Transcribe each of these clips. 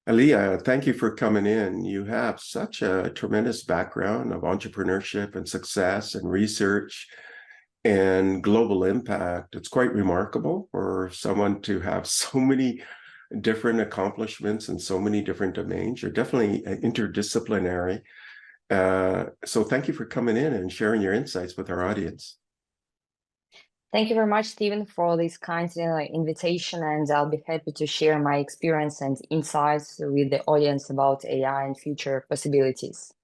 Aliya, thank you for coming in. You have such a tremendous background of entrepreneurship and success and research and global impact. It's quite remarkable for someone to have so many different accomplishments in so many different domains. You're definitely interdisciplinary. So thank you for coming in and sharing your insights with our audience. Thank you very much, Stephen, for this kind invitation, and I'll be happy to share my experience and insights with the audience about AI and future possibilities.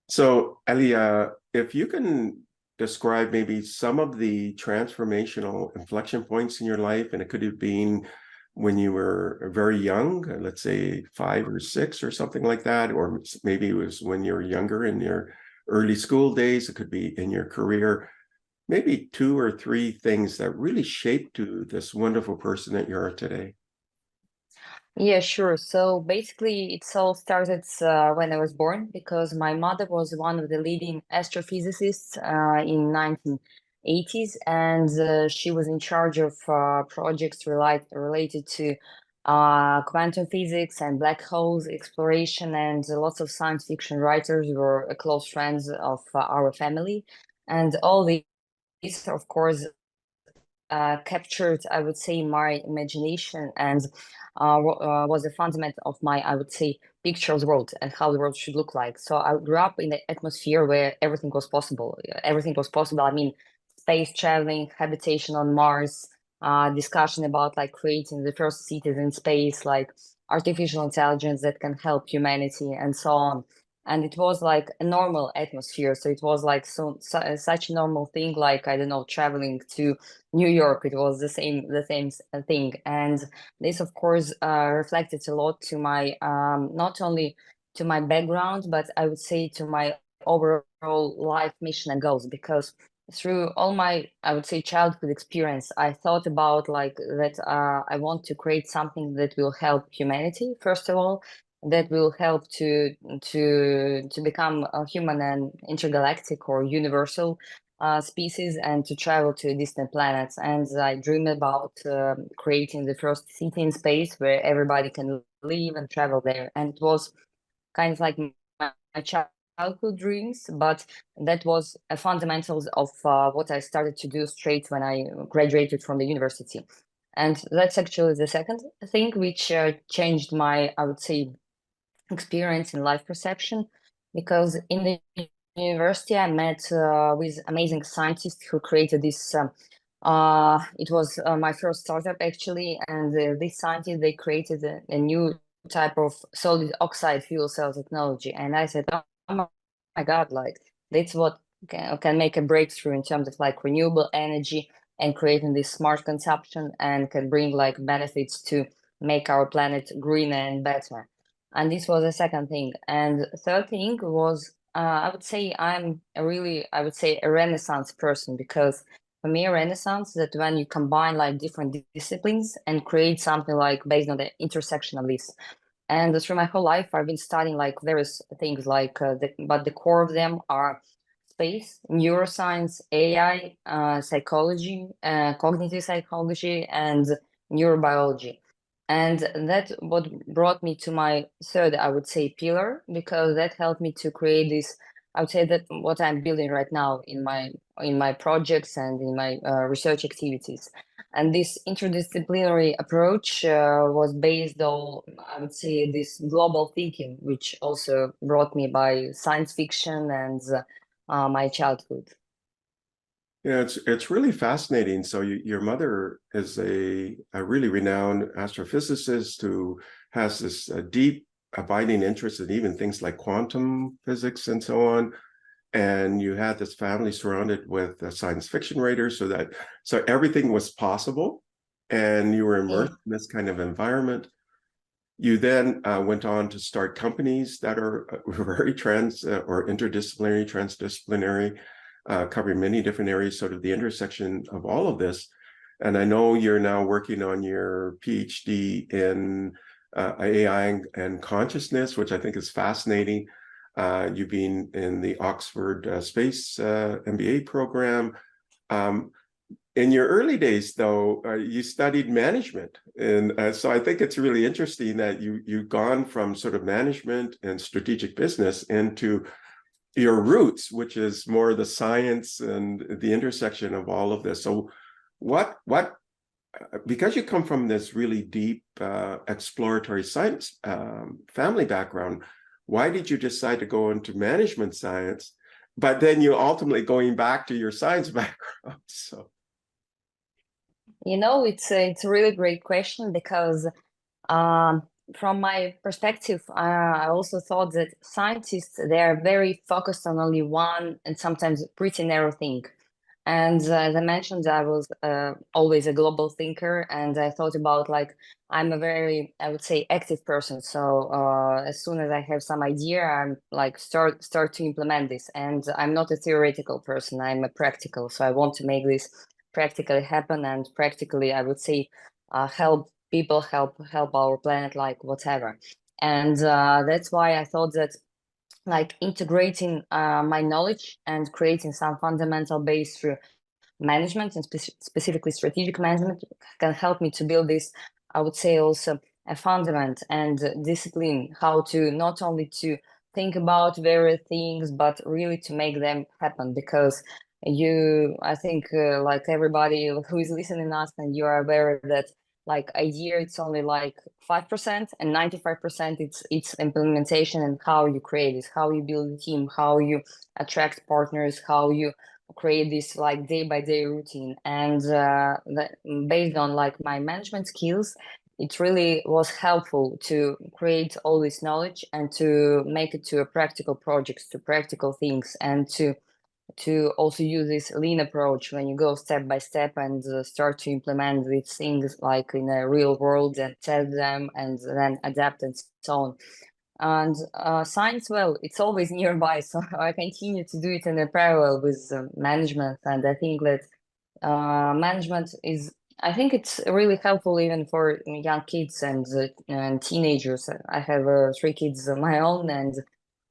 So, Aliya, if you can describe maybe some of the transformational inflection points in your life, and it could have been when you were very young, let's say 5 or 6 or something like that, or maybe it was when you were younger in your early school days, it could be in your career, maybe 2 or 3 things that really shaped you this wonderful person that you are today. Yeah, sure. So basically, it all started when I was born because my mother was one of the leading astrophysicists in 1980s, and she was in charge of projects related to quantum physics and black holes exploration, and lots of science fiction writers were close friends of our family, and all these, of course, captured, I would say, my imagination and was a fundament of my, I would say, picture of the world and how the world should look like. So I grew up in the atmosphere where everything was possible. Everything was possible. I mean, space traveling, habitation on Mars, discussion about like creating the first cities in space, like artificial intelligence that can help humanity and so on. And it was like a normal atmosphere. So it was like such a normal thing, like, I don't know, traveling to New York. It was the same thing, and this, of course, reflected a lot to my not only to my background, but I would say to my overall life mission and goals. Because through all my, I would say, childhood experience, I thought about like that I want to create something that will help humanity first of all, that will help to become a human and intergalactic or universal species and to travel to distant planets. And I dream about creating the first city in space where everybody can live and travel there. And it was kind of like my childhood dreams, but that was a fundamentals of what I started to do straight when I graduated from the university. And that's actually the second thing which changed my, I would say, experience in life perception, because in the university I met with amazing scientists who created this. It was my first startup actually, and these scientists, they created a new type of solid oxide fuel cell technology, and I said, oh my God, like that's what can make a breakthrough in terms of like renewable energy and creating this smart consumption and can bring like benefits to make our planet greener and better. And this was the second thing. And the third thing was, I would say I'm a really, I would say, a Renaissance person, because for me, a Renaissance that when you combine like different disciplines and create something like based on the intersection of this. And through my whole life, I've been studying like various things, like, but the core of them are space, neuroscience, AI, psychology, cognitive psychology, and neurobiology. And that what brought me to my third, I would say, pillar, because that helped me to create this. I would say that what I'm building right now in my projects and in my research activities. And this interdisciplinary approach was based on, I would say, this global thinking, which also brought me by science fiction and my childhood. Yeah, it's really fascinating. So your mother is a really renowned astrophysicist who has this deep abiding interest in even things like quantum physics and so on. And you had this family surrounded with science fiction writers, so everything was possible, and you were Yeah. immersed in this kind of environment. You then went on to start companies that are very or interdisciplinary, transdisciplinary, covering many different areas, sort of the intersection of all of this. And I know you're now working on your PhD in AI and consciousness, which I think is fascinating. You've been in the Oxford Space MBA program. Um, In your early days, though, you studied management, and so I think it's really interesting that you've gone from sort of management and strategic business into your roots, which is more the science and the intersection of all of this. So, what because you come from this really deep exploratory science family background, why did you decide to go into management science? But then you ultimately going back to your science background. So. It's a really great question because um, from my perspective, I also thought that scientists, they are very focused on only one and sometimes pretty narrow thing. And as I mentioned, I was always a global thinker, and I thought about like I'm a very, I would say, active person. So as soon as I have some idea, I'm like start to implement this. And I'm not a theoretical person; I'm a practical. So I want to make this practically happen, and practically, I would say, help people, help our planet, like whatever. And that's why I thought that like integrating my knowledge and creating some fundamental base through management and specifically strategic management can help me to build this, I would say, also a fundament and discipline, how to not only to think about various things but really to make them happen. Because I think like everybody who is listening us, and you are aware that like a year it's only like 5% and 95% it's implementation, and how you create this, how you build a team, how you attract partners, how you create this like day by day routine. And based on like my management skills, it really was helpful to create all this knowledge and to make it to a practical projects, to practical things, and to also use this lean approach when you go step by step and start to implement these things like in a real world and test them and then adapt and so on. And science, well, it's always nearby, so I continue to do it in a parallel with management. And I think that management is, I think it's really helpful even for young kids and teenagers. I have 3 kids of my own, and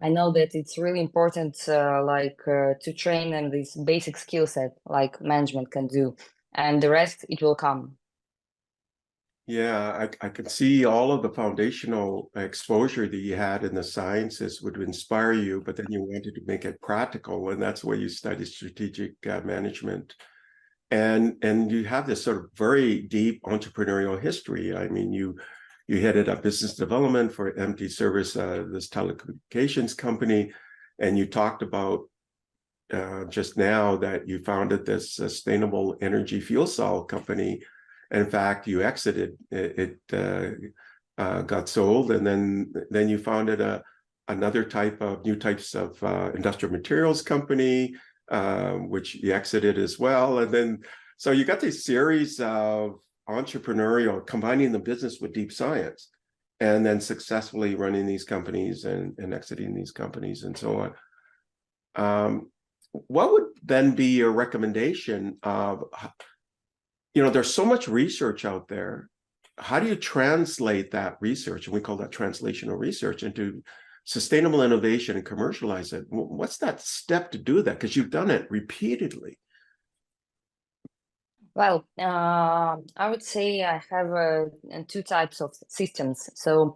I know that it's really important, to train them this basic skill set like management can do, and the rest it will come. Yeah, I can see all of the foundational exposure that you had in the sciences would inspire you, but then you wanted to make it practical, and that's where you studied strategic management. And you have this sort of very deep entrepreneurial history. I mean, you headed up business development for MT Service, this telecommunications company, and you talked about just now that you founded this sustainable energy fuel cell company. In fact, you exited it, got sold, and then you founded another new types of industrial materials company, which you exited as well. And then so you got this series of entrepreneurial, combining the business with deep science, and then successfully running these companies and exiting these companies and so on. What would then be your recommendation of, there's so much research out there. How do you translate that research, and we call that translational research, into sustainable innovation and commercialize it? What's that step to do that? Because you've done it repeatedly. Well, I would say I have 2 types of systems. So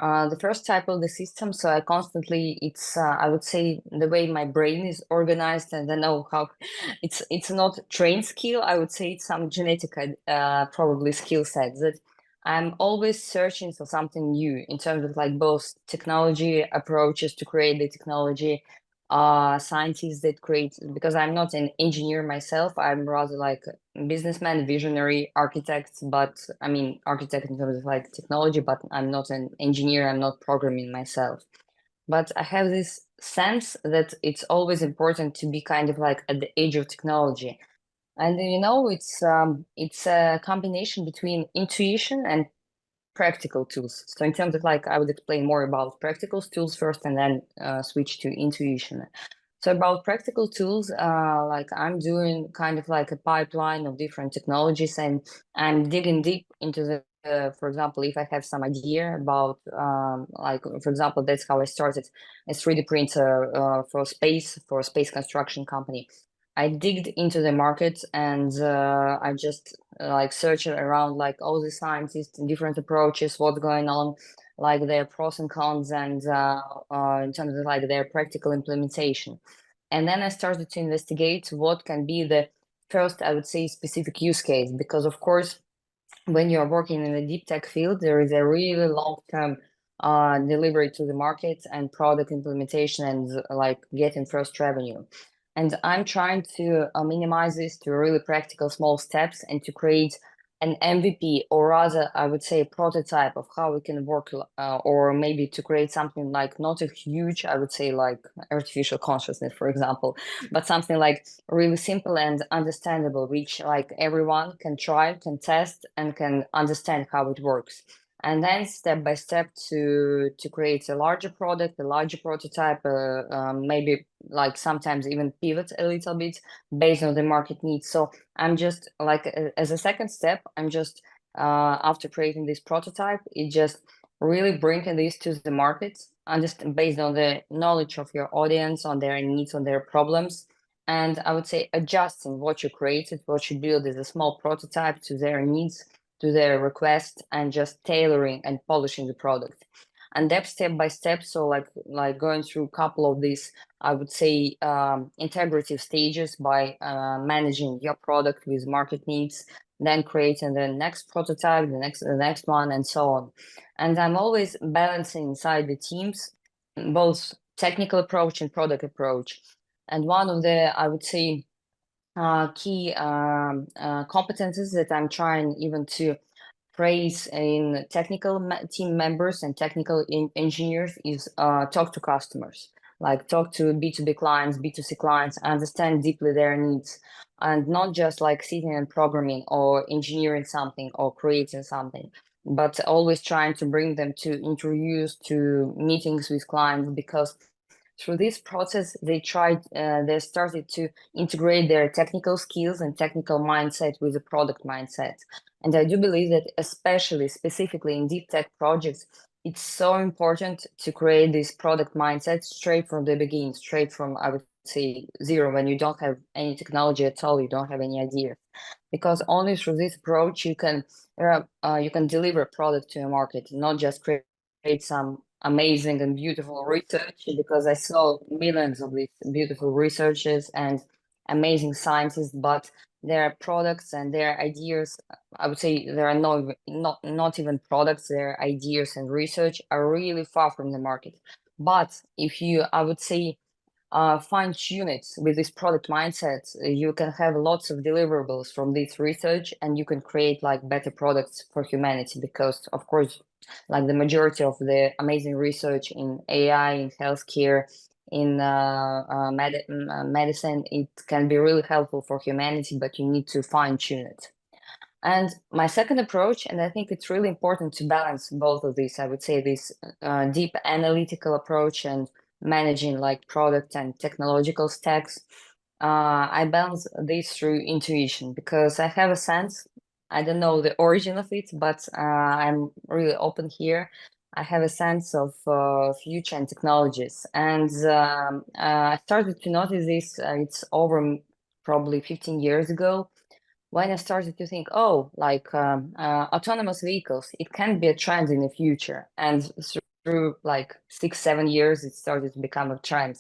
the first type of the system, so I constantly, I would say the way my brain is organized, and I know how it's not trained skill. I would say it's some genetic, probably skill set that I'm always searching for something new in terms of like both technology approaches to create the technology, scientists that create, because I'm not an engineer myself. I'm rather like a businessman, visionary, architect, but I mean architect in terms of like technology, but I'm not an engineer. I'm not programming myself. But I have this sense that it's always important to be kind of like at the edge of technology. And it's a combination between intuition and practical tools. So in terms of like, I would explain more about practical tools first, and then switch to intuition. So about practical tools, like I'm doing kind of like a pipeline of different technologies, and I'm digging deep into for example, if I have some idea about, like, for example, that's how I started a 3D printer for a space construction company. I digged into the market, and I just like searched around like all the scientists and different approaches, what's going on, like their pros and cons, and in terms of like their practical implementation. And then I started to investigate what can be the first, I would say, specific use case, because of course, when you're working in the deep tech field, there is a really long-term delivery to the market and product implementation and like getting first revenue. And I'm trying to minimize this to really practical small steps and to create an MVP, or rather, I would say, a prototype of how we can work, or maybe to create something like not a huge, I would say, like artificial consciousness, for example, but something like really simple and understandable, which like everyone can try, can test, and can understand how it works. And then step by step to create a larger product, a larger prototype, maybe like sometimes even pivot a little bit based on the market needs. So I'm just like as a second step, I'm just after creating this prototype, it just really bringing this to the market, understand based on the knowledge of your audience, on their needs, on their problems, and I would say adjusting what you created, what you build as a small prototype to their needs, to their request, and just tailoring and polishing the product. And that step by step, so like going through a couple of these, I would say, integrative stages by managing your product with market needs, then creating the next prototype, the next one, and so on. And I'm always balancing inside the teams both technical approach and product approach. And one of the, I would say, key competences that I'm trying even to praise in technical team members and technical engineers is talk to customers, like talk to B2B clients, B2C clients, understand deeply their needs, and not just like sitting and programming or engineering something or creating something, but always trying to bring them to introduce to meetings with clients, because through this process, they started to integrate their technical skills and technical mindset with the product mindset. And I do believe that especially, specifically in deep tech projects, it's so important to create this product mindset straight from the beginning, straight from, I would say, zero, when you don't have any technology at all, you don't have any idea. Because only through this approach, you can deliver a product to a market, not just create some amazing and beautiful research, because I saw millions of these beautiful researches and amazing scientists, but their products and their ideas, I would say there are not even products, their ideas and research are really far from the market. But if you, I would say, fine tune it with this product mindset, you can have lots of deliverables from this research, and you can create like better products for humanity, because of course, like the majority of the amazing research in AI, in healthcare, in medicine, it can be really helpful for humanity, but you need to fine tune it. And my second approach, and I think it's really important to balance both of these, I would say this deep analytical approach and managing like product and technological stacks. I balance this through intuition, because I have a sense, I don't know the origin of it, but I'm really open here. I have a sense of future and technologies. And I started to notice this, it's over probably 15 years ago, when I started to think, oh, like autonomous vehicles, it can be a trend in the future. And through like 6, 7 years, it started to become a trend.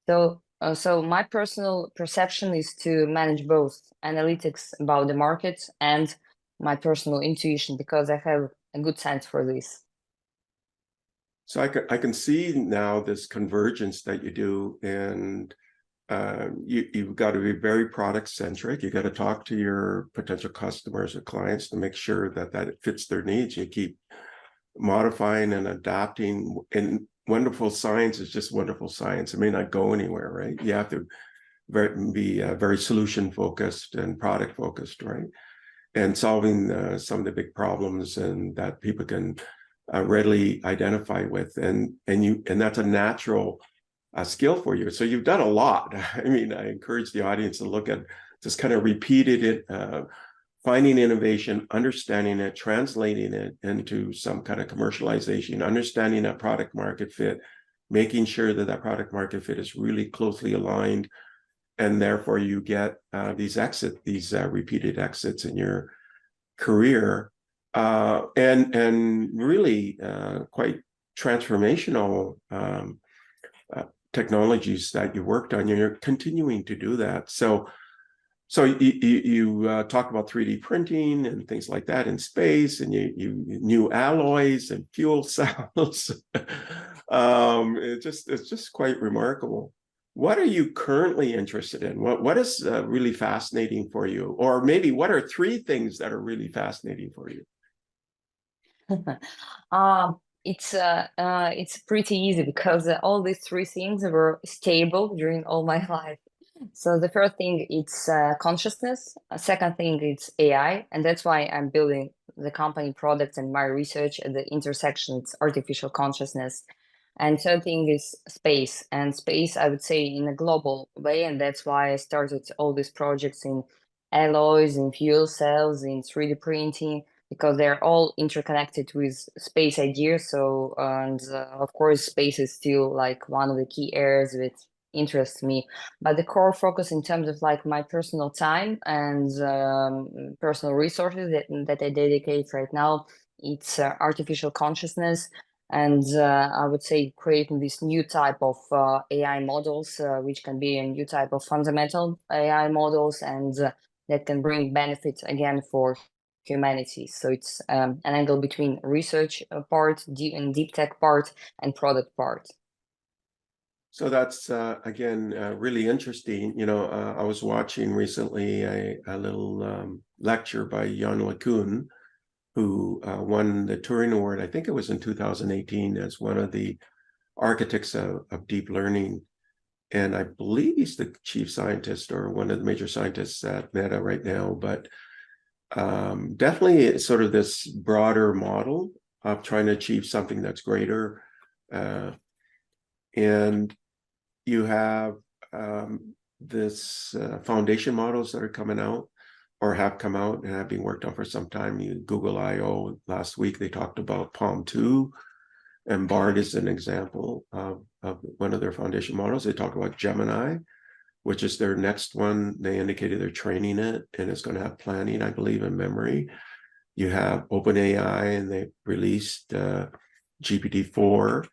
So my personal perception is to manage both analytics about the market and my personal intuition, because I have a good sense for this. So I can see now this convergence that you do, and you've got to be very product centric. You got to talk to your potential customers or clients to make sure that it fits their needs. You keep modifying and adapting, and wonderful science is just wonderful science. It may not go anywhere, right? You have to be very solution focused and product focused, right? And solving some of the big problems and that people can readily identify with, and that's a natural skill for you. So you've done a lot. I mean, I encourage the audience to look at just kind of repeated it, finding innovation, understanding it, translating it into some kind of commercialization, understanding that product market fit, making sure that product market fit is really closely aligned, and therefore you get these repeated exits in your career, and really quite transformational technologies that you worked on. You're continuing to do that. So you talk about 3D printing and things like that in space, and you new alloys and fuel cells. It's just quite remarkable. What are you currently interested in? What is really fascinating for you? Or maybe what are 3 things that are really fascinating for you? It's pretty easy because all these 3 things were stable during all my life. So the first thing it's consciousness. Second thing it's AI, and that's why I'm building the company products and my research at the intersection. It's artificial consciousness. And third thing is space, and space I would say in a global way, and that's why I started all these projects in alloys, in fuel cells, in 3D printing, because they're all interconnected with space ideas. So, and of course, space is still like one of the key areas that interests me. But the core focus in terms of like my personal time and personal resources that I dedicate right now, it's artificial consciousness. And I would say creating this new type of AI models, which can be a new type of fundamental AI models, and that can bring benefits again for humanity. So it's an angle between research part, deep tech part, and product part. So that's again really interesting. I was watching recently a little lecture by Jan LeCun, who won the Turing Award. I think it was in 2018 as one of the architects of deep learning. And I believe he's the chief scientist or one of the major scientists at Meta right now. But definitely it's sort of this broader model of trying to achieve something that's greater. And you have this foundation models that are coming out or have come out and have been worked on for some time. Google I/O last week, they talked about Palm 2, and Bard is an example of one of their foundation models. They talk about Gemini, which is their next one. They indicated they're training it, and it's going to have planning, I believe, and memory. You have OpenAI, and they released GPT-4,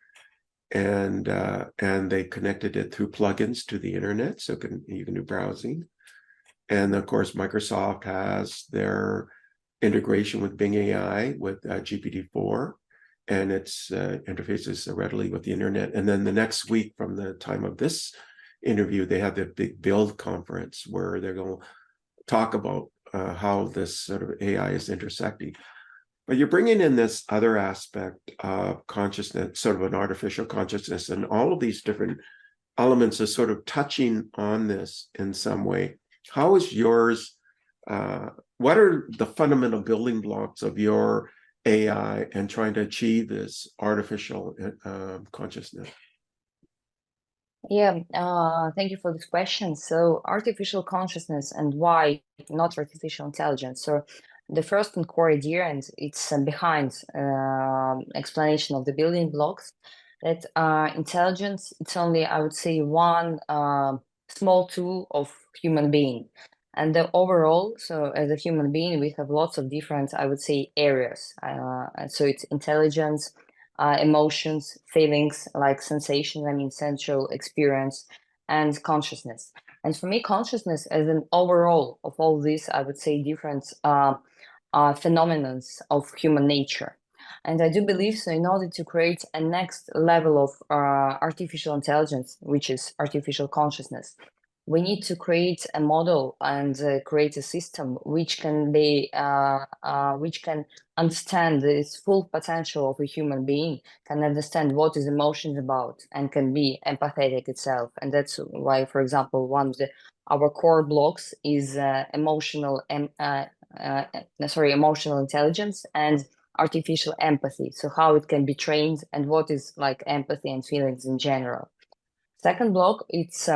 and they connected it through plugins to the internet, so you can do browsing. And of course, Microsoft has their integration with Bing AI with GPT-4, and its interfaces readily with the internet. And then the next week, from the time of this interview, they have the big Build conference where they're going to talk about how this sort of AI is intersecting. But you're bringing in this other aspect of consciousness, sort of an artificial consciousness, and all of these different elements are sort of touching on this in some way. How is yours? What are the fundamental building blocks of your AI and trying to achieve this artificial consciousness? Yeah, thank you for this question. So, artificial consciousness and why not artificial intelligence? So, the first and core idea, and it's behind explanation of the building blocks, that intelligence, it's only, I would say, one small tool of human being. And the overall, so as a human being, we have lots of different, I would say, areas. So it's intelligence, emotions, feelings like sensation, I mean, sensual experience, and consciousness. And for me, consciousness as an overall of all these, I would say, different phenomena of human nature. And I do believe so, in order to create a next level of artificial intelligence, which is artificial consciousness, we need to create a model and create a system which can understand this full potential of a human being, can understand what is emotions about, and can be empathetic itself. And that's why, for example, one of our core blocks is emotional intelligence and artificial empathy. So how it can be trained and what is like empathy and feelings in general. Second block, it's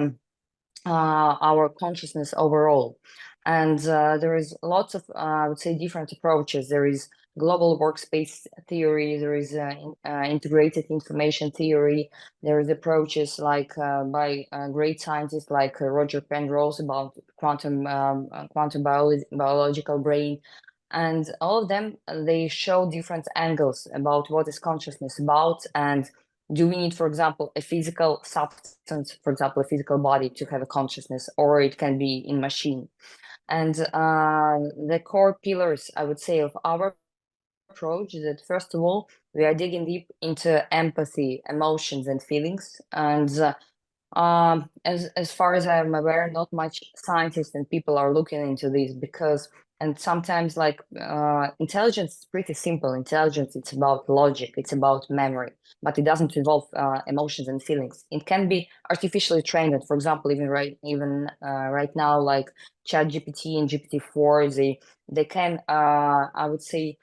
our consciousness overall. And there is lots of, I would say, different approaches. There is global workspace theory, there is integrated information theory, there is approaches like by great scientists like Roger Penrose about quantum biological brain. And all of them, they show different angles about what is consciousness about, and do we need, for example, a physical substance, for example, a physical body to have a consciousness, or it can be in machine. And the core pillars, I would say, of our approach is that, first of all, we are digging deep into empathy, emotions, and feelings. And as far as I'm aware, not much scientists and people are looking into this, because and sometimes like intelligence is pretty simple. Intelligence, it's about logic, it's about memory, but it doesn't involve emotions and feelings. It can be artificially trained. And for example, even right now, like ChatGPT and GPT-4, they can I would say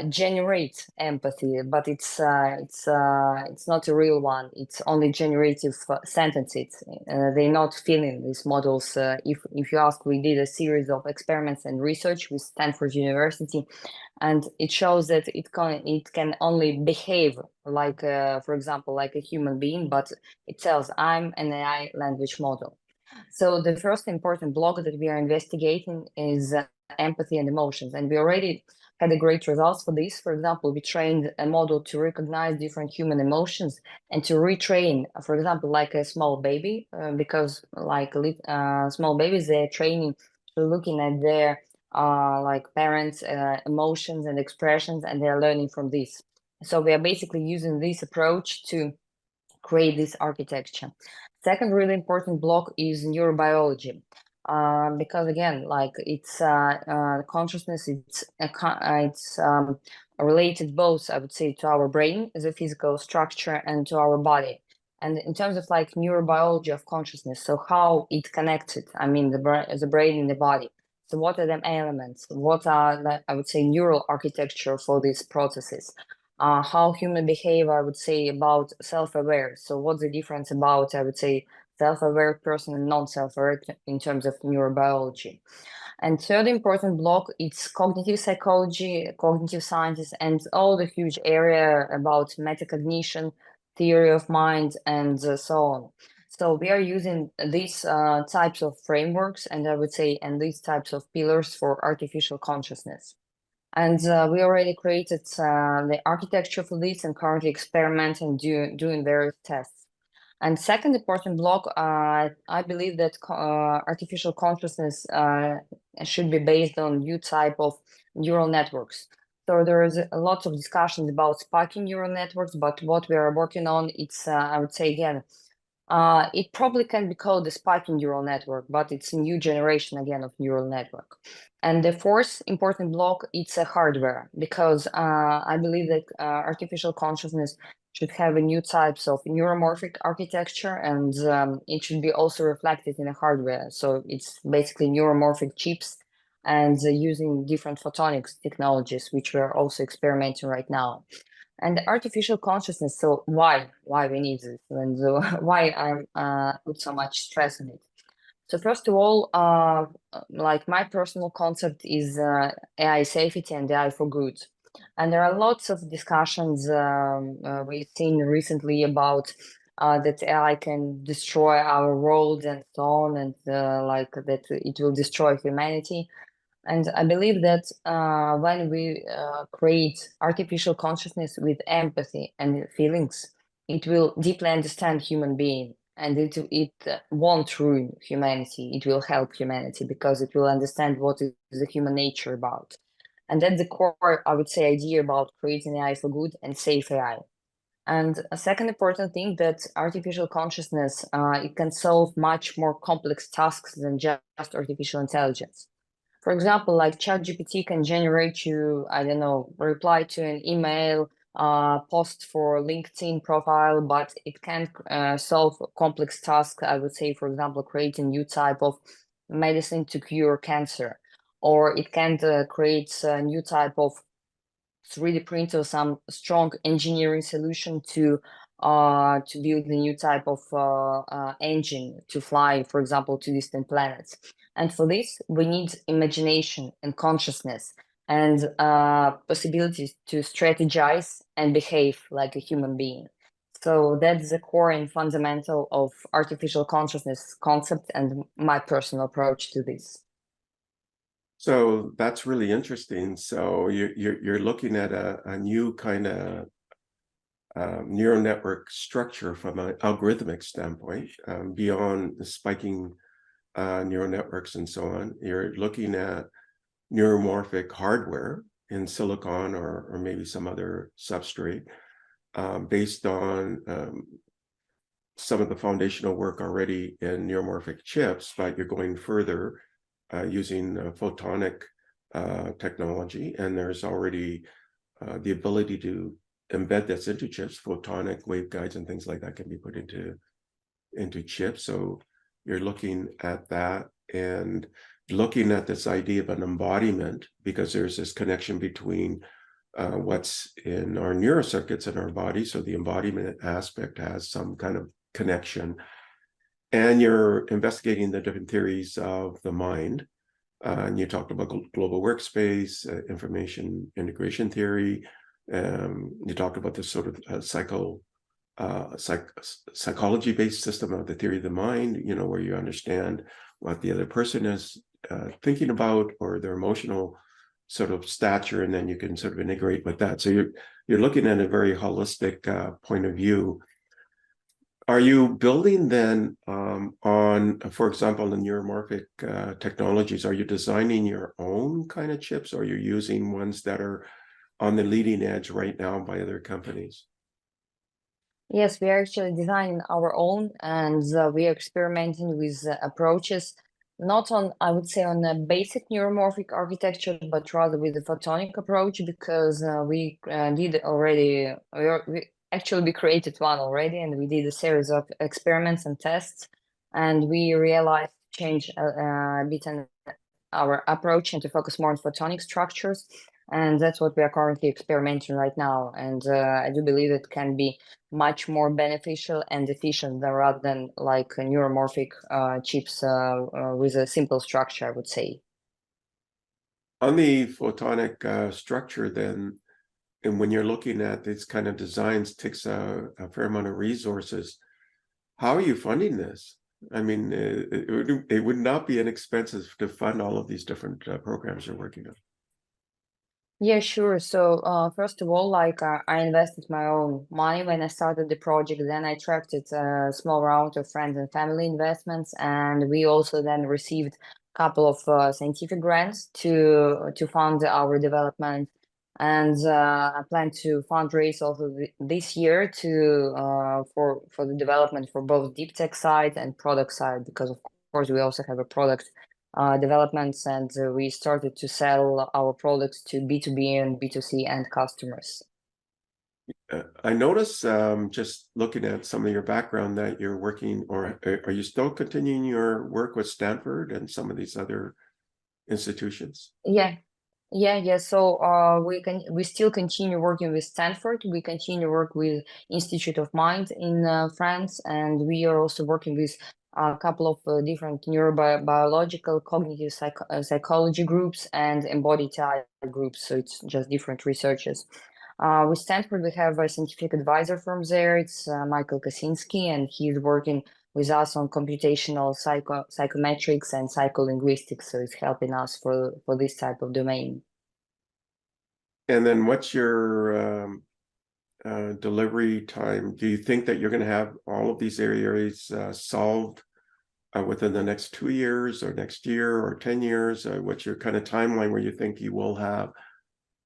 generate empathy, but it's not a real one. It's only generative sentences. They're not feeling these models. If you ask, we did a series of experiments and research with Stanford University, and it shows that it can only behave like, for example, like a human being, but it tells I'm an AI language model. So the first important block that we are investigating is empathy and emotions, and we already had a great results for this. For example, we trained a model to recognize different human emotions and to retrain, for example, like a small baby, because like small babies, they're training to looking at their like parents' emotions and expressions, and they're learning from this. So we are basically using this approach to create this architecture. Second really important block is neurobiology, because again, like it's consciousness, it's related both, I would say, to our brain as a physical structure and to our body. And in terms of like neurobiology of consciousness, so how it connected, I mean, the brain and the body. So what are the elements? What are the, I would say, neural architecture for these processes? How human behave, I would say, about self-aware. So what's the difference about, I would say, self-aware person and non-self-aware in terms of neurobiology? And third important block, it's cognitive psychology, cognitive sciences, and all the huge area about metacognition, theory of mind, and so on. So we are using these types of frameworks, and I would say, and these types of pillars for artificial consciousness. And we already created the architecture for this and currently experiment and doing various tests. And second important block, I believe that artificial consciousness should be based on new type of neural networks. So there is a lot of discussions about spiking neural networks, but what we are working on, it's, I would say again, it probably can be called a spiking neural network, but it's a new generation again of neural network. And the fourth important block, it's a hardware, because I believe that artificial consciousness should have a new types of neuromorphic architecture, and it should be also reflected in the hardware. So it's basically neuromorphic chips and using different photonics technologies, which we're also experimenting right now. And artificial consciousness, so why we need this, and why I put so much stress on it? So first of all, like my personal concept is AI safety and AI for good. And there are lots of discussions we've seen recently about that AI can destroy our world and so on, and like that it will destroy humanity. And I believe that when we create artificial consciousness with empathy and feelings, it will deeply understand human being, and it won't ruin humanity. It will help humanity because it will understand what is the human nature about. And that's the core, I would say, idea about creating AI for good and safe AI. And a second important thing, that artificial consciousness, it can solve much more complex tasks than just artificial intelligence. For example, like ChatGPT can generate you, I don't know, reply to an email, post for LinkedIn profile, but it can't solve complex tasks. I would say, for example, create a new type of medicine to cure cancer, or it can't create a new type of 3D printer, some strong engineering solution to build a new type of engine to fly, for example, to distant planets. And for this, we need imagination and consciousness. and possibilities to strategize and behave like a human being. So that's the core and fundamental of artificial consciousness concept and my personal approach to this. So that's really interesting. So you're looking at a new kind of neural network structure from an algorithmic standpoint, beyond the spiking neural networks and so on. You're looking at neuromorphic hardware in silicon or maybe some other substrate, based on some of the foundational work already in neuromorphic chips, but you're going further using photonic technology, and there's already the ability to embed this into chips. Photonic waveguides and things like that can be put into chips. So you're looking at that and looking at this idea of an embodiment, because there's this connection between what's in our neurocircuits in our body. So the embodiment aspect has some kind of connection. And you're investigating the different theories of the mind. And you talked about global workspace, information integration theory. You talked about this sort of psychology-based system of the theory of the mind, where you understand what the other person is thinking about, or their emotional sort of stature, and then you can sort of integrate with that. So you're looking at a very holistic point of view. Are you building then on, for example, the neuromorphic technologies? Are you designing your own kind of chips, or are you using ones that are on the leading edge right now by other companies? Yes, we are actually designing our own, and we are experimenting with approaches, not on, I would say, on a basic neuromorphic architecture, but rather with the photonic approach, because we did already, we created one already, and we did a series of experiments and tests, and we realized change a bit in our approach and to focus more on photonic structures. And that's what we are currently experimenting right now. And I do believe it can be much more beneficial and efficient rather than like neuromorphic chips with a simple structure, I would say. On the photonic structure, then, and when you're looking at these kind of designs, takes a fair amount of resources. How are you funding this? I mean, it would not be inexpensive to fund all of these different programs you're working on. Yeah, sure. So, first of all, like I invested my own money when I started the project. Then I attracted a small round of friends and family investments, and we also then received a couple of scientific grants to fund our development. And I plan to fundraise also this year to for the development for both deep tech side and product side, because of course we also have a product developments, and we started to sell our products to B2B and B2C end customers. I notice, just looking at some of your background, that you're working, or are you still continuing your work with Stanford and some of these other institutions? Yeah, yeah. So we still continue working with Stanford. We continue work with Institute of Mind in France, and we are also working with a couple of different neurobiological cognitive psychology groups and embodied AI groups. So it's just different researchers. With Stanford, we have a scientific advisor from there. It's Michael Kaczynski, and he's working with us on computational psychometrics and psycholinguistics. So it's helping us for this type of domain. And then what's your delivery time? Do you think that you're going to have all of these areas solved within the next 2 years or next year or 10 years? What's your kind of timeline where you think you will have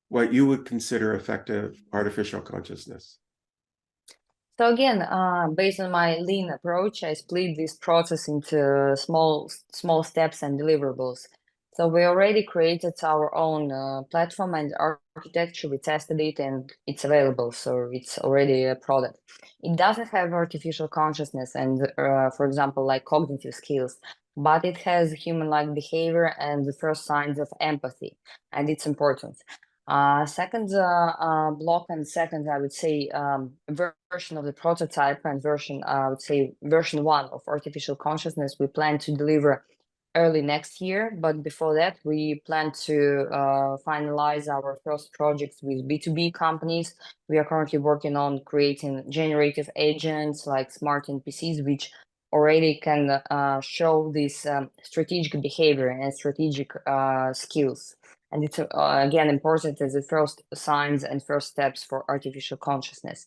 what you would consider effective artificial consciousness? So again, based on my lean approach, I split this process into small steps and deliverables. So we already created our own platform and architecture. We tested it and it's available. So it's already a product. It doesn't have artificial consciousness and, for example, like cognitive skills, but it has human-like behavior and the first signs of empathy, and it's important. Second block and second, I would say, version of the prototype and version, I would say version one of artificial consciousness, we plan to deliver early next year. But before that, we plan to finalize our first projects with B2B companies. We are currently working on creating generative agents like smart NPCs, which already can show this strategic behavior and strategic skills. And it's again important as the first signs and first steps for artificial consciousness.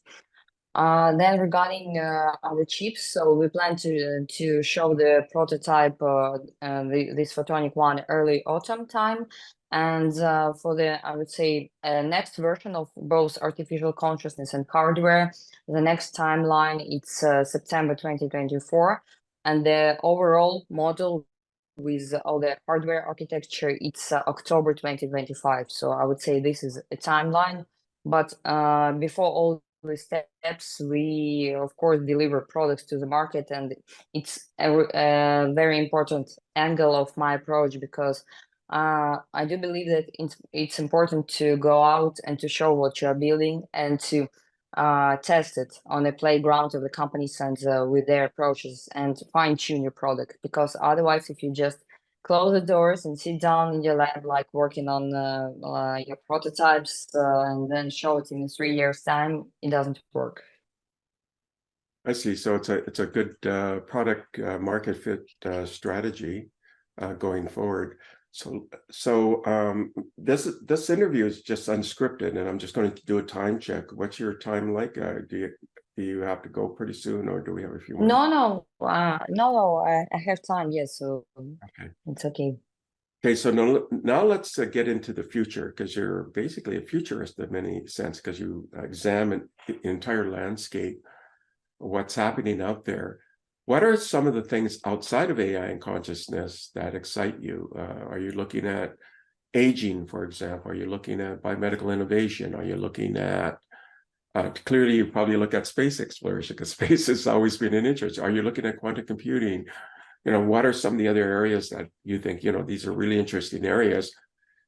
Then regarding our chips, so we plan to show the prototype, this photonic one, early autumn time, and for the, I would say, next version of both artificial consciousness and hardware, the next timeline it's September 2024, and the overall model with all the hardware architecture it's October 2025. So I would say this is a timeline, but before all the steps, we of course deliver products to the market, and it's a very important angle of my approach because I do believe that it's important to go out and to show what you are building and to test it on the playground of the companies and with their approaches and fine tune your product, because otherwise if you just close the doors and sit down in your lab, like working on your prototypes and then show it in 3 years' time, it doesn't work. I see. So it's a good product market fit strategy going forward. So this interview is just unscripted, and I'm just going to do a time check. What's your time like? Do you have to go pretty soon, or do we have a few more? No, I have time. Yes, so Okay. it's okay. Okay, so now let's get into the future, because you're basically a futurist in many sense, because you examine the entire landscape, what's happening out there. What are some of the things outside of AI and consciousness that excite you? Are you looking at aging, for example? Are you looking at biomedical innovation? Are you looking at, clearly you probably look at space exploration, because space has always been an interest. Are you looking at quantum computing? What are some of the other areas that you think, these are really interesting areas?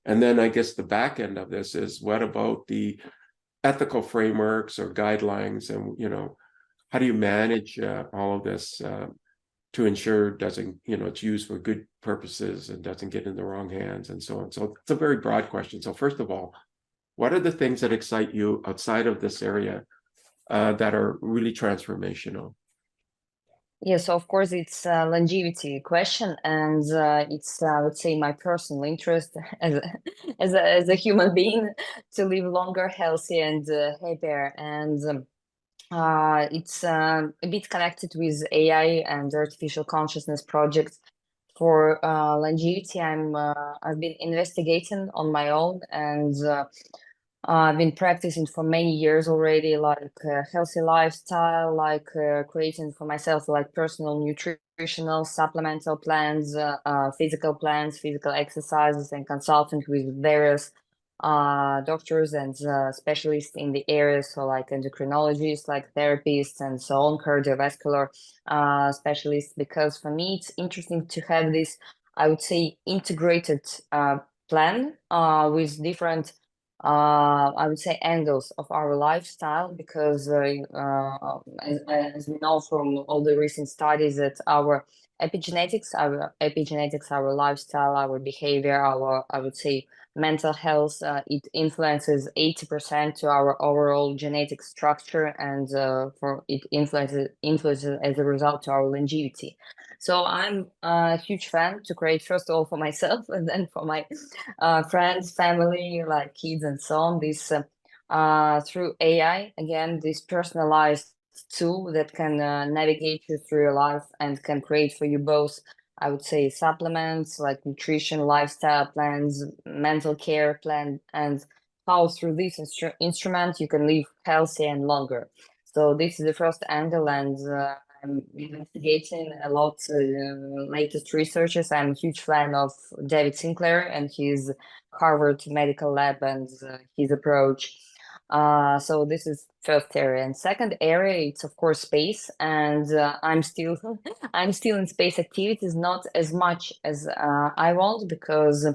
And then I guess the back end of this is, what about the ethical frameworks or guidelines, and, how do you manage all of this to ensure it doesn't, it's used for good purposes and doesn't get in the wrong hands and so on? So it's a very broad question. So first of all, what are the things that excite you outside of this area that are really transformational? Yes, of course, it's a longevity question, and it's, I would say, my personal interest as a human being to live longer, healthy, and happier. And it's a bit connected with AI and artificial consciousness projects. For longevity, I've been investigating on my own, and I've been practicing for many years already, like healthy lifestyle, like creating for myself like personal nutritional supplemental plans, physical plans, physical exercises, and consulting with various doctors and specialists in the area, so like endocrinologists, like therapists, and so on, cardiovascular specialists. Because for me, it's interesting to have this, I would say, integrated plan with different I would say angles of our lifestyle, because as we know from all the recent studies that our epigenetics, our lifestyle, our behavior, our, I would say, mental health, it influences 80% to our overall genetic structure, and for it influences as a result to our longevity. So I'm a huge fan to create, first of all, for myself and then for my friends, family, like kids and so on. This through AI, again, this personalized tool that can navigate you through your life and can create for you both, I would say, supplements like nutrition, lifestyle plans, mental care plan, and how through this instrument you can live healthy and longer. So this is the first angle, and I'm investigating a lot latest researches. I'm a huge fan of David Sinclair and his Harvard Medical Lab and his approach. So this is first area, and second area, it's of course space, and I'm still I'm still in space activities, not as much as I want, because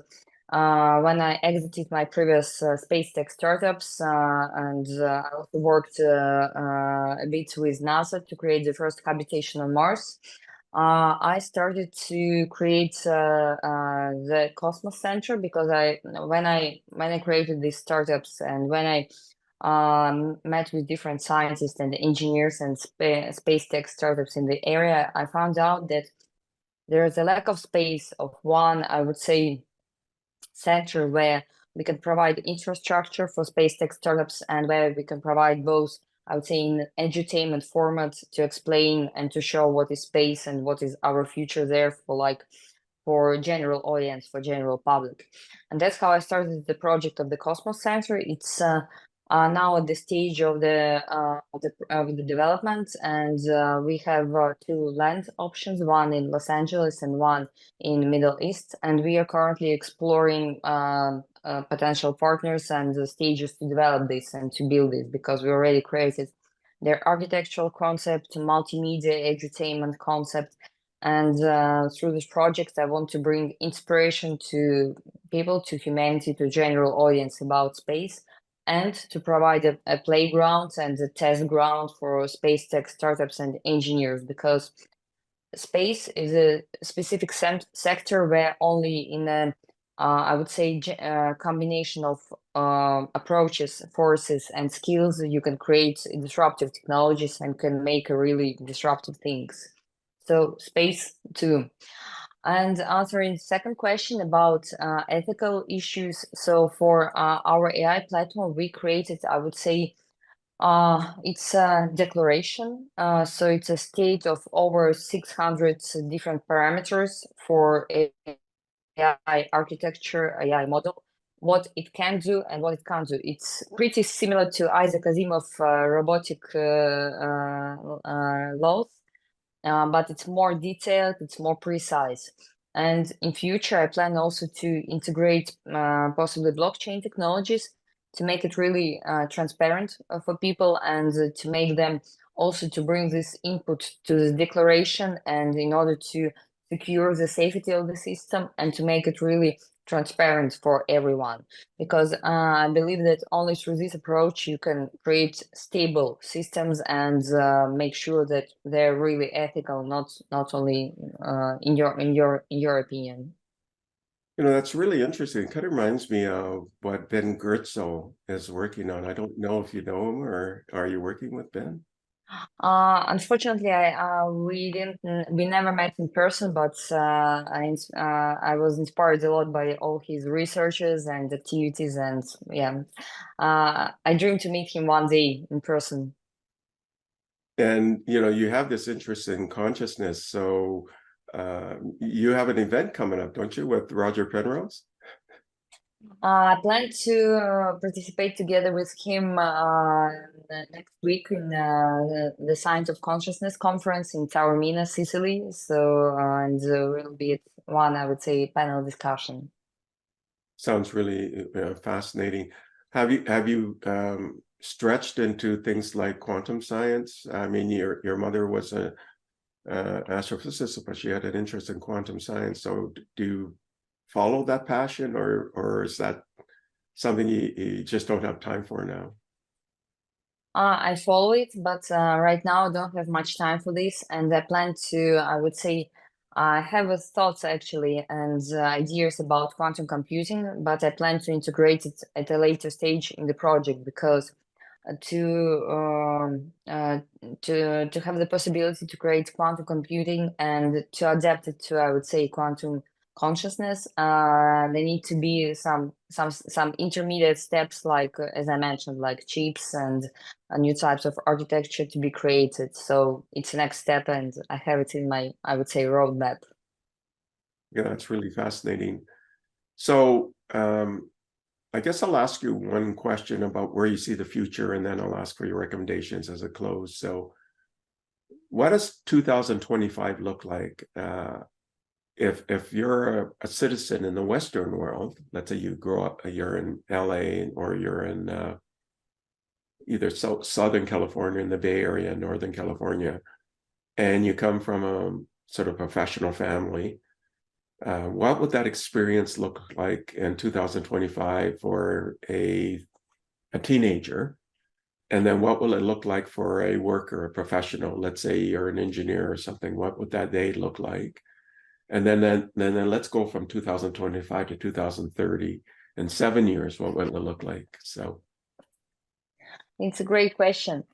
when I exited my previous space tech startups, and I also worked a bit with NASA to create the first habitation on Mars. I started to create the Cosmos Center because when I created these startups and when I met with different scientists and engineers and space tech startups in the area, I found out that there is a lack of space of one, I would say, center where we can provide infrastructure for space tech startups and where we can provide both, I would say, in edutainment format to explain and to show what is space and what is our future there for general audience, for general public. And that's how I started the project of the Cosmos Center. It's now at the stage of the development, and we have two land options, one in Los Angeles and one in Middle East, and we are currently exploring potential partners and the stages to develop this and to build this, because we already created their architectural concept, multimedia edutainment concept, and through this project, I want to bring inspiration to people, to humanity, to general audience about space, and to provide a playground and a test ground for space tech startups and engineers, because space is a specific sector where only in a I would say combination of approaches, forces, and skills you can create disruptive technologies and can make a really disruptive things. So space too. And answering the second question about ethical issues. So for our AI platform, we created, I would say, it's a declaration. So it's a state of over 600 different parameters for AI architecture, AI model, what it can do and what it can't do. It's pretty similar to Isaac Asimov robotic laws, but it's more detailed, it's more precise. And in future, I plan also to integrate possibly blockchain technologies to make it really transparent for people and to make them also to bring this input to the declaration and in order to secure the safety of the system and to make it really transparent for everyone, because I believe that only through this approach you can create stable systems and make sure that they're really ethical, not only in your opinion. That's really interesting. It kind of reminds me of what Ben Goertzel is working on. I don't know if you know him, or are you working with Ben? Unfortunately, we never met in person, but I was inspired a lot by all his researches and activities, and yeah, I dream to meet him one day in person. And you have this interest in consciousness, so you have an event coming up, don't you, with Roger Penrose? I plan to participate together with him next week in the Science of Consciousness conference in Taormina, Sicily. So, and will be at one, I would say, panel discussion. Sounds really fascinating. Have you stretched into things like quantum science? I mean, your mother was a astrophysicist, but she had an interest in quantum science. So do you follow that passion, or is that something you just don't have time for now? I follow it, but right now I don't have much time for this, and I plan to, I would say, I have thoughts actually and ideas about quantum computing, but I plan to integrate it at a later stage in the project, because to to have the possibility to create quantum computing and to adapt it to, I would say, quantum consciousness, there need to be some intermediate steps, like as I mentioned, like chips and new types of architecture to be created. So it's the next step, and I have it in my, I would say, roadmap. Yeah, that's really fascinating. So I guess I'll ask you one question about where you see the future, and then I'll ask for your recommendations as a close. So what does 2025 look like? If you're a citizen in the Western world, let's say you grow up, you're in LA, or you're in either Southern California, in the Bay Area, Northern California, and you come from a sort of professional family, what would that experience look like in 2025 for a teenager? And then what will it look like for a worker, a professional? Let's say you're an engineer or something. What would that day look like? And then let's go from 2025 to 2030. In 7 years, what will it look like? So It's a great question.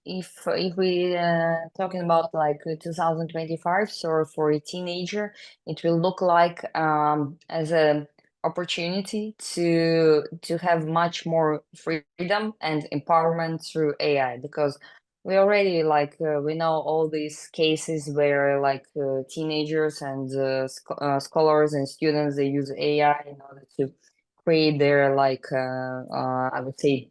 If we talking about like 2025, so for a teenager, it will look like as a opportunity to have much more freedom and empowerment through AI, because we already like we know all these cases where like teenagers and scholars and students, they use AI in order to create their like I would say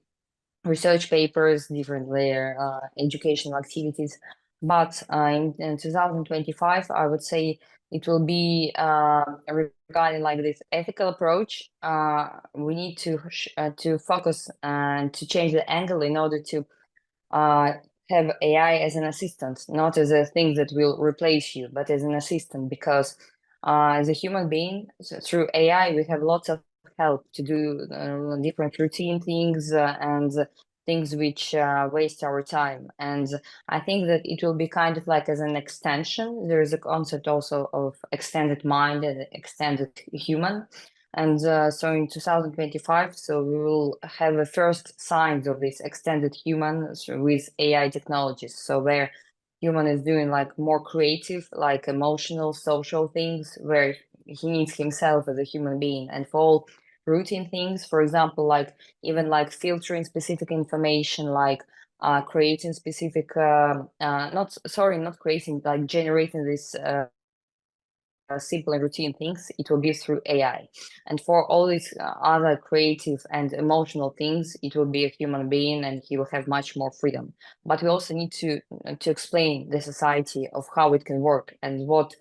research papers, different their educational activities. But in 2025, I would say it will be regarding like this ethical approach. We need to focus and to change the angle in order to uh, have AI as an assistant, not as a thing that will replace you, but as an assistant. Because as a human being, through AI, we have lots of help to do different routine things and things which waste our time. And I think that it will be kind of like as an extension. There is a concept also of extended mind and extended human. And so in 2025, so we will have the first signs of this extended human with AI technologies. So where human is doing like more creative, like emotional, social things, where he needs himself as a human being. And for all routine things, for example, like even like filtering specific information, like creating specific, not creating, like generating this simple and routine things, it will be through AI. And for all these other creative and emotional things, it will be a human being and he will have much more freedom. But we also need to explain the society of how it can work and what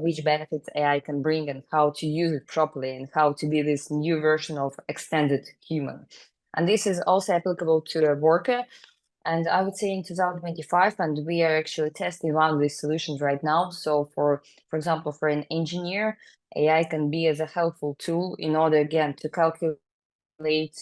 which benefits AI can bring and how to use it properly and how to be this new version of extended human. And this is also applicable to a worker. And I would say in 2025, and we are actually testing one of these solutions right now. So for example, for an engineer, AI can be as a helpful tool in order again to calculate,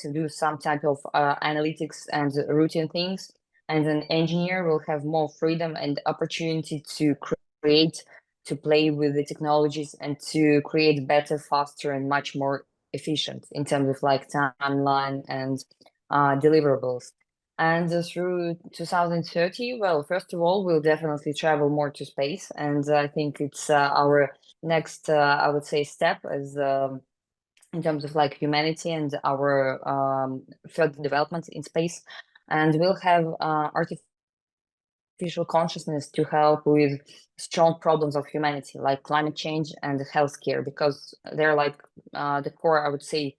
to do some type of analytics and routine things. And an engineer will have more freedom and opportunity to create, to play with the technologies and to create better, faster, and much more efficient in terms of like timeline and deliverables. And through 2030, well, first of all, we'll definitely travel more to space. And I think it's our next, I would say, step as in terms of like humanity and our further development in space. And we'll have artificial consciousness to help with strong problems of humanity, like climate change and healthcare, because they're like the core, I would say,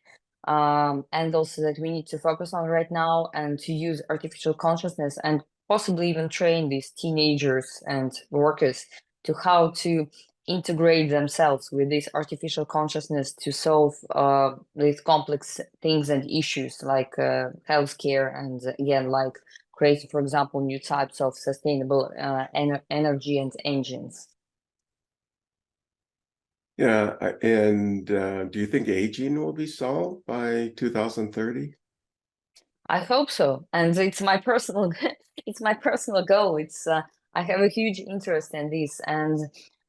and also that we need to focus on right now and to use artificial consciousness and possibly even train these teenagers and workers to how to integrate themselves with this artificial consciousness to solve these complex things and issues like healthcare and again like creating, for example, new types of sustainable energy and engines. yeah, and do you think aging will be solved by 2030? I hope so, and it's my personal, it's my personal goal. It's I have a huge interest in this, and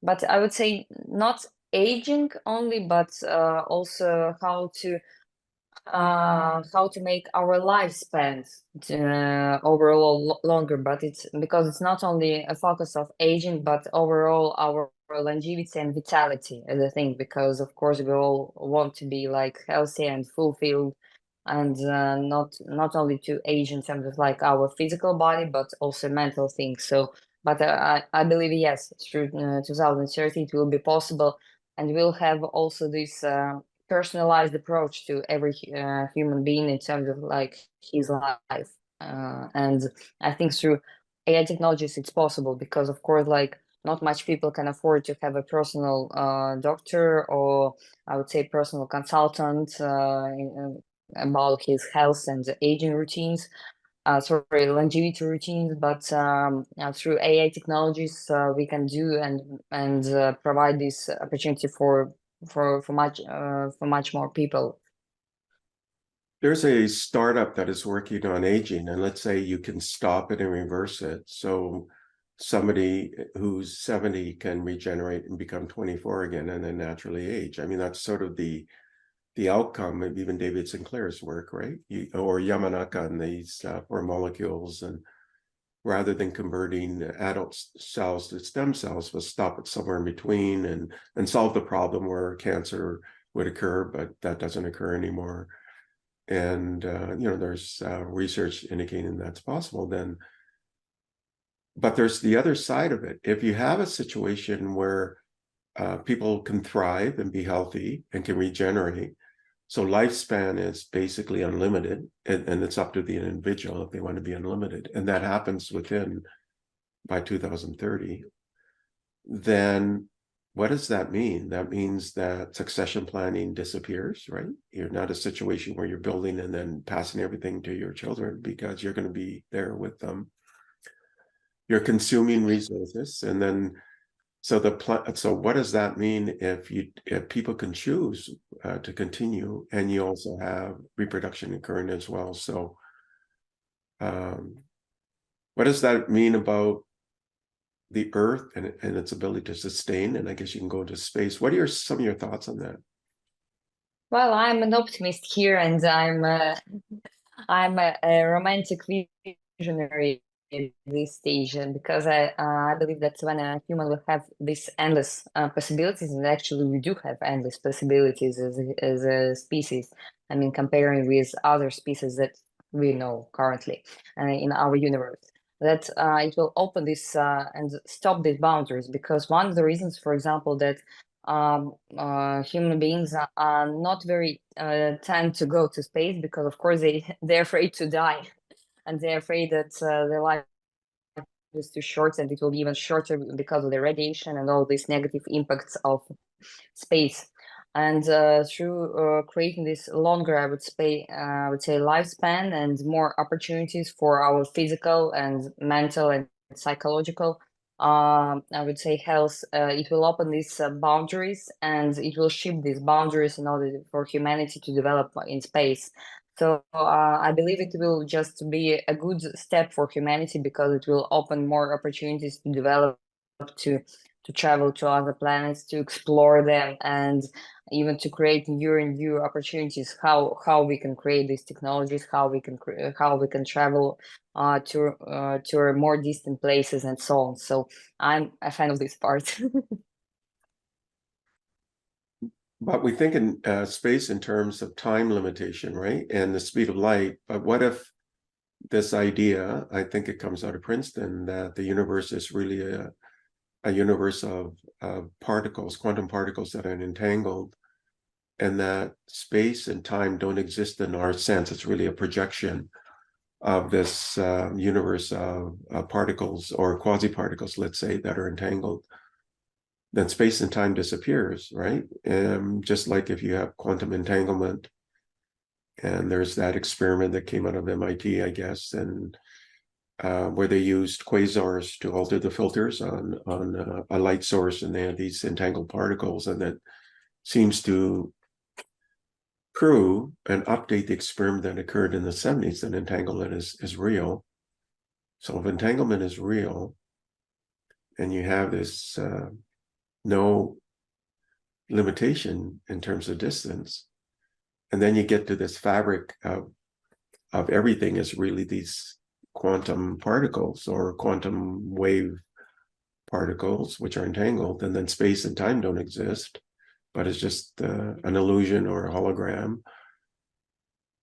but I would say not aging only, but also how to make our lifespan overall longer. But it's because it's not only a focus of aging, but overall our longevity and vitality is a thing. Because of course we all want to be like healthy and fulfilled, and not only to age in terms of like our physical body, but also mental things. So, but I believe yes, through 2030 it will be possible, and we'll have also this. Personalized approach to every human being in terms of like his life. And I think through AI technologies it's possible because of course like not much people can afford to have a personal doctor or I would say personal consultant about his health and aging routines. Sorry, longevity routines, but through AI technologies, we can do and provide this opportunity for much more people. There's a startup that is working on aging, and let's say you can stop it and reverse it. So somebody who's 70 can regenerate and become 24 again and then naturally age. I mean, that's sort of the outcome of even David Sinclair's work, right? Or Yamanaka and these four molecules, and rather than converting adult cells to stem cells, we'll stop it somewhere in between and solve the problem where cancer would occur, but that doesn't occur anymore. And there's research indicating that's possible. Then, but there's the other side of it. If you have a situation where people can thrive and be healthy and can regenerate, so lifespan is basically unlimited, and it's up to the individual if they want to be unlimited, and that happens by 2030, then what does that mean? That means that succession planning disappears, right? You're not a situation where you're building and then passing everything to your children because you're going to be there with them. You're consuming resources, and then so what does that mean if people can choose to continue, and you also have reproduction occurring as well? So, what does that mean about the Earth and its ability to sustain? And I guess you can go into space. What are some of your thoughts on that? Well, I'm an optimist here, and I'm a romantic visionary at this stage, and because I believe that when a human will have these endless possibilities, and actually we do have endless possibilities as a species. I mean, comparing with other species that we know currently in our universe, that it will open this and stop these boundaries. Because one of the reasons, for example, that human beings are not very tend to go to space, because of course they're afraid to die, and they're afraid that their life is too short, and it will be even shorter because of the radiation and all these negative impacts of space. And through creating this longer, I would say lifespan and more opportunities for our physical and mental and psychological, I would say health, it will open these boundaries, and it will shift these boundaries in order for humanity to develop in space. So I believe it will just be a good step for humanity, because it will open more opportunities to develop, to to travel to other planets, to explore them, and even to create new and new opportunities. How we can create these technologies, how we can travel to more distant places, and so on. So I'm a fan of this part. But we think in space in terms of time limitation, right? And the speed of light. But what if this idea, I think it comes out of Princeton, that the universe is really a universe of particles, quantum particles that are entangled, and that space and time don't exist in our sense. It's really a projection of this universe of particles or quasi-particles, let's say, that are entangled. Then space and time disappears, right? Just like if you have quantum entanglement, and there's that experiment that came out of MIT, I guess, and where they used quasars to alter the filters on a light source, and they had these entangled particles, and that seems to prove and update the experiment that occurred in the 70s, that entanglement is real. So if entanglement is real, and you have this no limitation in terms of distance, and then you get to this fabric of everything is really these quantum particles or quantum wave particles, which are entangled, and then space and time don't exist, but it's just an illusion or a hologram.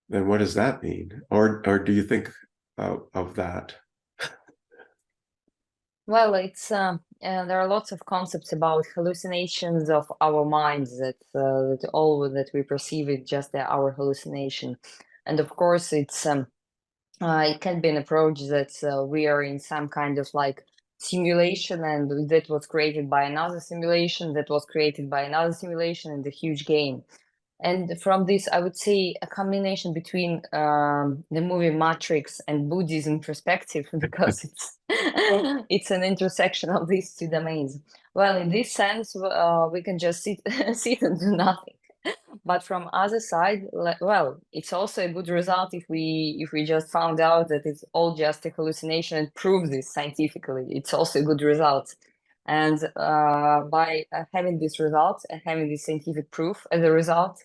Then what does that mean? Or do you think of that? Well, it's there are lots of concepts about hallucinations of our minds, that all that we perceive is just our hallucination. And of course, it can be an approach that we are in some kind of like simulation, and that was created by another simulation, that was created by another simulation, and a huge game. And from this, I would say a combination between the movie Matrix and Buddhism perspective, because it's it's an intersection of these two domains. Well, in this sense, we can just sit sit and do nothing. But from other side, well, it's also a good result if we just found out that it's all just a hallucination and prove this scientifically. It's also a good result. And by having this result and having this scientific proof as a result,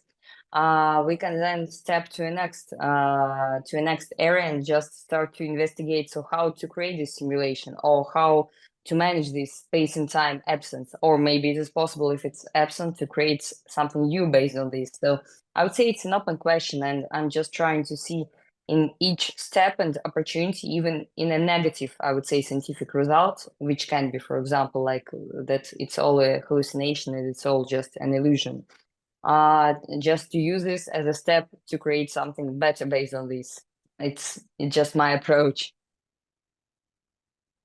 we can then step to a next area and just start to investigate. So how to create this simulation, or how to manage this space and time absence, or maybe it is possible, if it's absent, to create something new based on this. So I would say it's an open question, and I'm just trying to see in each step and opportunity, even in a negative, I would say, scientific result, which can be, for example, like that it's all a hallucination and it's all just an illusion. Just to use this as a step to create something better based on this. It's just my approach.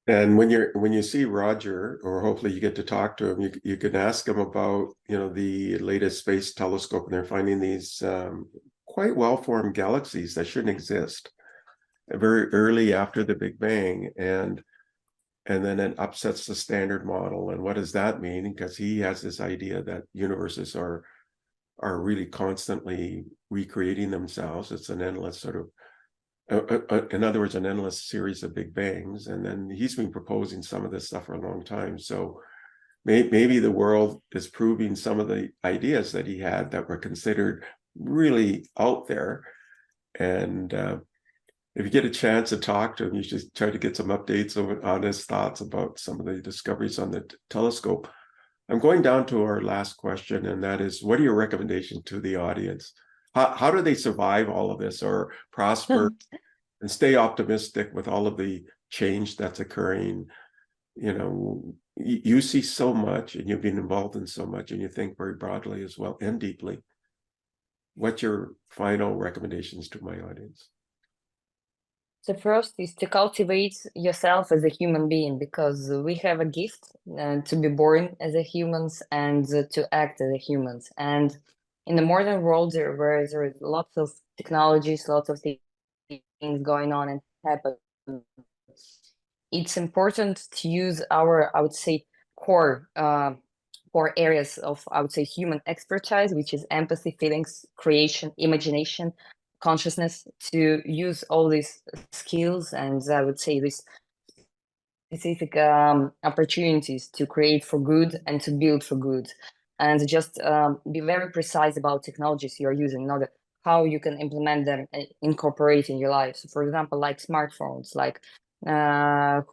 And when you see Roger, or hopefully you get to talk to him, you can ask him about, the latest space telescope, and they're finding these quite well-formed galaxies that shouldn't exist very early after the Big Bang, and then it upsets the standard model. And what does that mean? Because he has this idea that universes are really constantly recreating themselves. It's an endless sort of, in other words, an endless series of Big Bangs. And then he's been proposing some of this stuff for a long time. So maybe the world is proving some of the ideas that he had that were considered really out there. And if you get a chance to talk to him, you should try to get some updates on his thoughts about some of the discoveries on the telescope. I'm going down to our last question, and that is, what are your recommendations to the audience? How do they survive all of this, or prosper and stay optimistic with all of the change that's occurring? You see so much, and you've been involved in so much, and you think very broadly as well and deeply. What's your final recommendations to my audience? So first is to cultivate yourself as a human being, because we have a gift to be born as a humans and to act as a humans. And in the modern world, where there is lots of technologies, lots of things going on and happen, it's important to use our, I would say, core areas of, I would say, human expertise, which is empathy, feelings, creation, imagination, consciousness, to use all these skills and, I would say, these specific opportunities to create for good and to build for good. And just be very precise about technologies you're using, not how you can implement them and incorporate in your life. So, for example, like smartphones, like how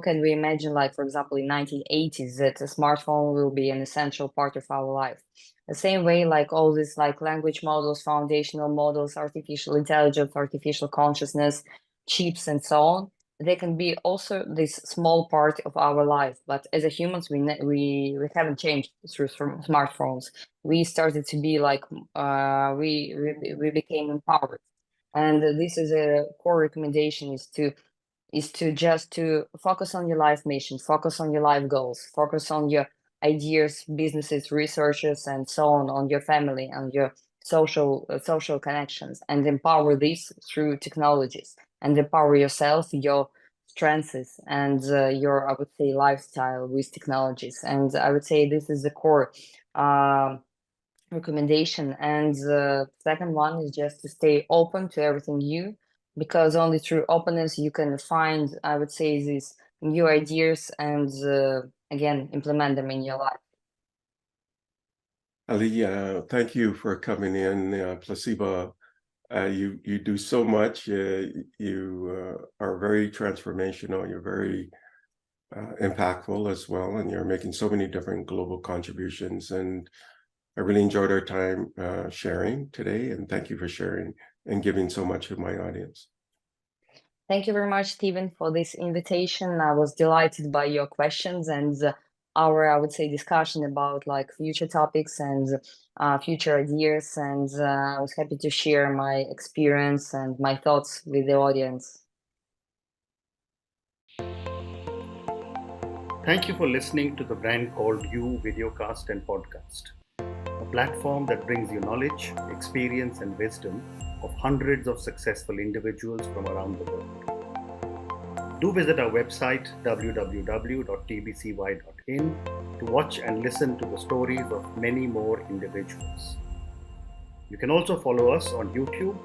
can we imagine, like, for example, in 1980s, that a smartphone will be an essential part of our life? The same way, like all these like language models, foundational models, artificial intelligence, artificial consciousness, chips, and so on, they can be also this small part of our life. But as a humans, we haven't changed through smartphones. We started to be like we became empowered. And this is a core recommendation, is to just to focus on your life mission, focus on your life goals, focus on your ideas, businesses, researches, and so on your family, on your social connections, and empower this through technologies, and empower yourself, your strengths, and your, I would say, lifestyle with technologies. And I would say this is the core recommendation. And the second one is just to stay open to everything new, because only through openness you can find, I would say, these new ideas and again, implement them in your life. Aliya, thank you for coming in. Placebo, you do so much. You are very transformational. You're very impactful as well, and you're making so many different global contributions. And I really enjoyed our time sharing today, and thank you for sharing and giving so much to my audience. Thank you very much, Stephen, for this invitation. I was delighted by your questions and our, I would say, discussion about like future topics and future ideas. And I was happy to share my experience and my thoughts with the audience. Thank you for listening to the brand called You Videocast and Podcast, a platform that brings you knowledge, experience, and wisdom of hundreds of successful individuals from around the world. Do visit our website www.tbcy.in to watch and listen to the stories of many more individuals. You can also follow us on YouTube,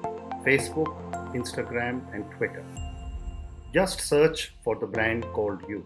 Facebook, Instagram, and Twitter. Just search for the brand called You.